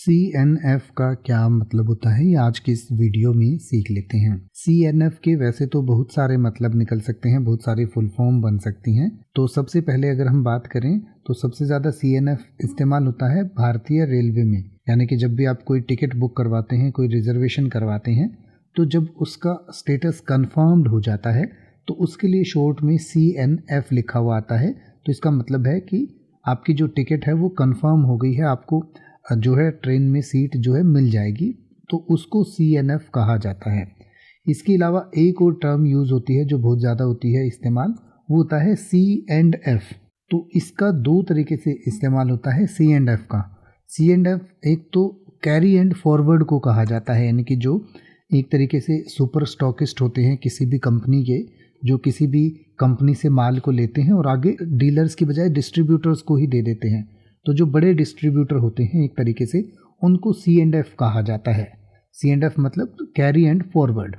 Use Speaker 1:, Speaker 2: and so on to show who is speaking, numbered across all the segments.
Speaker 1: CNF का क्या मतलब होता है ये आज की इस वीडियो में सीख लेते हैं। CNF के वैसे तो बहुत सारे मतलब निकल सकते हैं, बहुत सारी फुल फॉर्म बन सकती हैं। तो सबसे पहले अगर हम बात करें तो सबसे ज़्यादा CNF इस्तेमाल होता है भारतीय रेलवे में, यानी कि जब भी आप कोई टिकट बुक करवाते हैं, कोई रिजर्वेशन करवाते हैं, तो जब उसका स्टेटस कन्फर्म्ड हो जाता है तो उसके लिए शॉर्ट में CNF लिखा हुआ आता है। तो इसका मतलब है कि आपकी जो टिकट है वो कन्फर्म हो गई है, आपको जो है ट्रेन में सीट जो है मिल जाएगी, तो उसको CNF कहा जाता है। इसके अलावा एक और टर्म यूज़ होती है जो बहुत ज़्यादा होती है इस्तेमाल, वो होता है C&F। तो इसका दो तरीके से इस्तेमाल होता है C&F का। C&F एक तो कैरी एंड फॉरवर्ड को कहा जाता है, यानी कि जो एक तरीके से सुपर स्टॉकिस्ट होते हैं किसी भी कंपनी के, जो किसी भी कंपनी से माल को लेते हैं और आगे डीलर्स की बजाय डिस्ट्रीब्यूटर्स को ही दे देते हैं। तो जो बड़े डिस्ट्रीब्यूटर होते हैं एक तरीके से, उनको C&F कहा जाता है। C&F मतलब कैरी एंड फॉरवर्ड।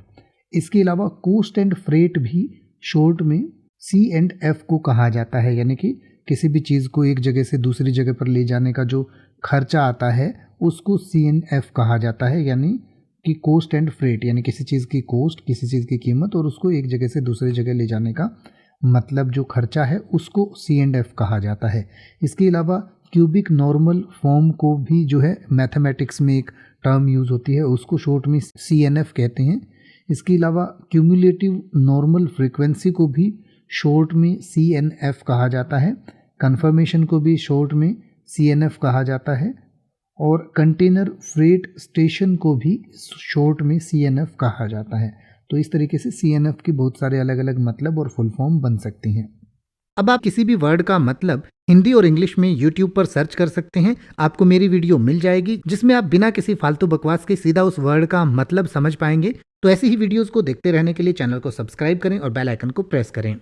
Speaker 1: इसके अलावा कोस्ट एंड फ्रेट भी शॉर्ट में C&F को कहा जाता है, यानी कि किसी भी चीज़ को एक जगह से दूसरी जगह पर ले जाने का जो खर्चा आता है उसको C&F कहा जाता है, यानी कि कोस्ट एंड फ्रेट, यानी किसी चीज़ की कोस्ट, किसी चीज़ की कीमत और उसको एक जगह से दूसरी जगह ले जाने का मतलब जो खर्चा है उसको C&F कहा जाता है। इसके अलावा क्यूबिक नॉर्मल फॉर्म को भी जो है मैथमेटिक्स में एक टर्म यूज़ होती है, उसको शॉर्ट में CNF कहते हैं। इसके अलावा क्यूमुलेटिव नॉर्मल फ्रीक्वेंसी को भी शॉर्ट में CNF कहा जाता है। कन्फर्मेशन को भी शॉर्ट में CNF कहा जाता है और कंटेनर फ्रेट स्टेशन को भी शॉर्ट में CNF कहा जाता है। तो इस तरीके से CNF की बहुत सारे अलग अलग मतलब और फुल फॉर्म बन सकती हैं।
Speaker 2: अब आप किसी भी वर्ड का मतलब हिंदी और इंग्लिश में YouTube पर सर्च कर सकते हैं, आपको मेरी वीडियो मिल जाएगी जिसमें आप बिना किसी फालतू बकवास के सीधा उस वर्ड का मतलब समझ पाएंगे। तो ऐसी ही वीडियोस को देखते रहने के लिए चैनल को सब्सक्राइब करें और बेल आइकन को प्रेस करें।